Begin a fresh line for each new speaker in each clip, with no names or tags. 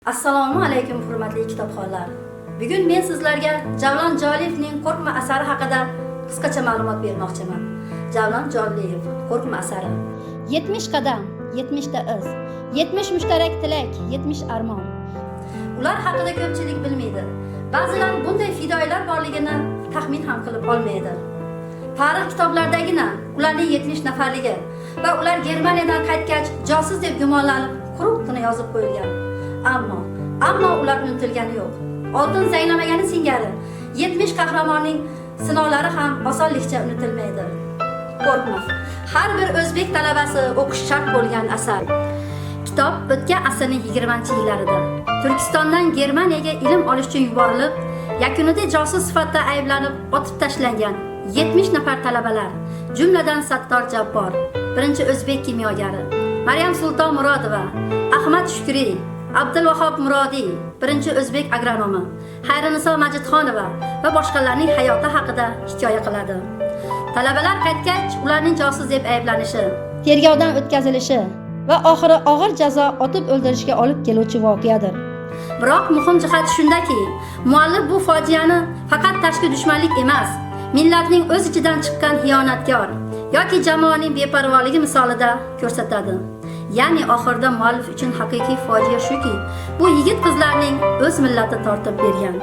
Assalomu alaykum hurmatli kitobxonlar. Bugun men sizlarga Javlon Joliyevning Qo'rqma asari haqida qisqacha ma'lumot bermoqchiman. Javlon Joliyev Qo'rqma asari. 70 qadam, 70 ta iz, 70 mushtarak tilak, 70 armon. Ular haqida ko'pchilik bilmaydi. Ba'zilar bunday fidoyilar borligini taxmin ham qilib olmaydi. Tarix kitoblaridagina ularning 70 nafarligi va ular Germaniyadan qaytgach josus deb gumonlanib quruqqina yozib qo'yilgan. Ammo ular unutilgani yo'q. Oltin zanglamagani singari 70 qahramonning sinovlari ham osonlikcha unutilmaydi. Qo'rqma. Har bir o'zbek talabasi o'qish shart bo'lgan asar. Kitob o'tgan asrning 20-yillarida Turkistondan Germaniyaga ilm olish uchun yuborilib, yakunida josus sifatida ayblanib otib tashlangan 70 nafar talabalar, jumladan Sattor Jabbor, birinchi o'zbek kimyogari, Maryam Sulton Murodova, Ahmad Shukriy, Abdulvahob Murodiy, birinchi o'zbek agronomi, Xayriniso Majidxonova va boshqalarning hayoti haqida hikoya qiladi. Talabalar qaytgach, ularning josus deb ayblanishi, tergovdan o'tkazilishi va oxiri og'ir jazo otib o'ldirishga olib keluvchi voqeadir. Biroq muhim jihat shundaki, muallif bu fojiani faqat tashqi dushmanlik emas, millatning o'z ichidan chiqqan xiyonatkor yoki jamoaning beparvoligi misolida ko'rsatadi. Ya'ni oxirida muallif uchun haqiqiy fojia shuki, bu yigit qizlarning o'z millati tortib bergan.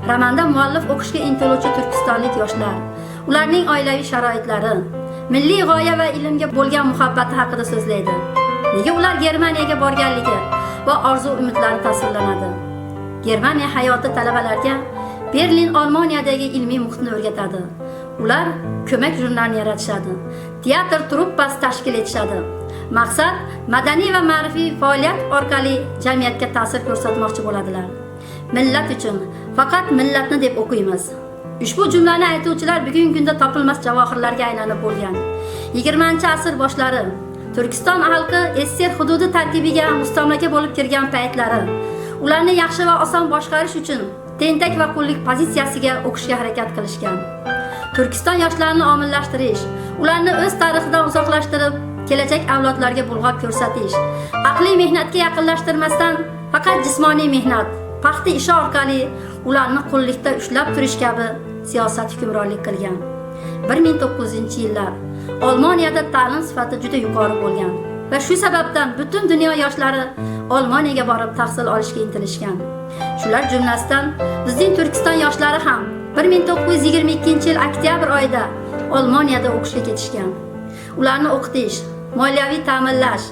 Romanda muallif o'qishga intiluvchi turkistonlik yoshlar, ularning oilaviy sharoitlari, milliy g'oya va ilmga bo'lgan muhabbati haqida so'zlaydi. Nega ular Germaniyaga borganligi va orzu-umidlari tasvirlanadi. Germaniya hayoti talabalarga Berlin, Olmoniyadagi ilmiy muhitni o'rgatadi. Ular ko'mak jurnalini yaratishadi, teatr truppasi tashkil etishadi. Maqsad madaniy va ma'rifiy faoliyat orqali jamiyatga ta'sir ko'rsatmoqchi bo'ladilar. Millat uchun, faqat millatni deb o'qiymiz. Ushbu jumlani aytuvchilar bugungi kunda topilmas javohirlarga aylanib bo'lgan. 20-asr boshlari Turkiston xalqi SSR hududi tarkibiga mustamlaka bo'lib kirgan paytlari, ularni yaxshi va oson boshqarish uchun tentak va qullik pozitsiyasiga o'qishga harakat qilishgan. Turkiston yoshlarini omillashtirish, ularni o'z tarixidan uzoqlashtirib, kelajak avlodlarga bulg'ab ko'rsatish, aqliy mehnatga yaqinlashtirmasdan faqat jismoniy mehnat, paxta ishi orqali ularni qullikda ushlab turish kabi siyosat hukmronlik qilgan. 1900-yillar Olmoniyada ta'lim sifati juda yuqori bo'lgan va shu sababdan butun dunyo yoshlari Olmoniyaga borib tahsil olishga intilishgan. Shular jumlasidan bizning Turkiston yoshlari ham 1922-yil oktyabr oyida Olmoniyada o'qishga ketishgan. Ularni o'qitish, moliyaviy ta'minlash,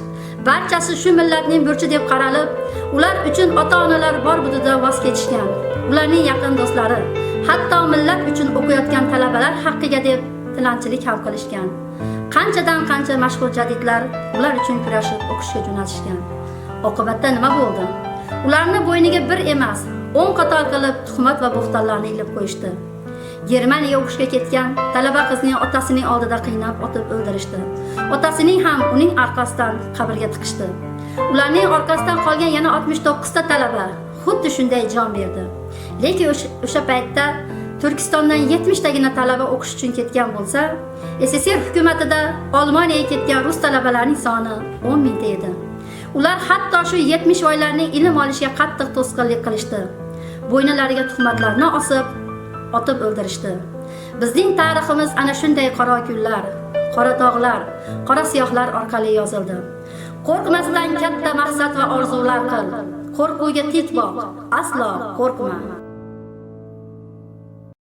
barchasi shu millatning burchi deb qaralib, ular uchun ota-onalar bor budida voz kechishgan. Ularning yaqin do'stlari, hatto millat uchun o'qiyotgan talabalar haqqiga deb tilanchilik ham qilishgan. Qanchadan qancha mashhur jadidlar ular uchun kurashib o'qishga jo'natishgan. Oqibatda nima bo'ldi? Ularni bo'yniga bir emas, 10 qator qilib tuhmat va bo'xtonlarni ilib qo'yishdi. Germaniyaga o'qishga ketgan talaba qizning otasining oldida qiynab otib o'ldirishdi. Otasining ham uning orqasidan qabrga tiqishdi. Ularning orqasidan qolgan yana 69 ta talaba xuddi shunday jon berdi. Lekin o'sha paytda Turkistondan 70 tagina talaba o'qish uchun ketgan bo'lsa, SSR hukumatida Olmoniyaga ketgan rus talabalarining soni 10 mingta edi. Ular hatto shu 70 oylarning ilm olishiga qattiq to'sqinlik qilishdi. Bo'ynilariga tuhmatlarni osib, otib o'ldirishdi. Bizning tariximiz ana shunday qora kunlar, qora tog'lar, qora siyohlar orqali yozildi. Qo'rqmasdan katta maqsad va orzular qil. Qo'rquvga tik boq, aslo qo'rqma.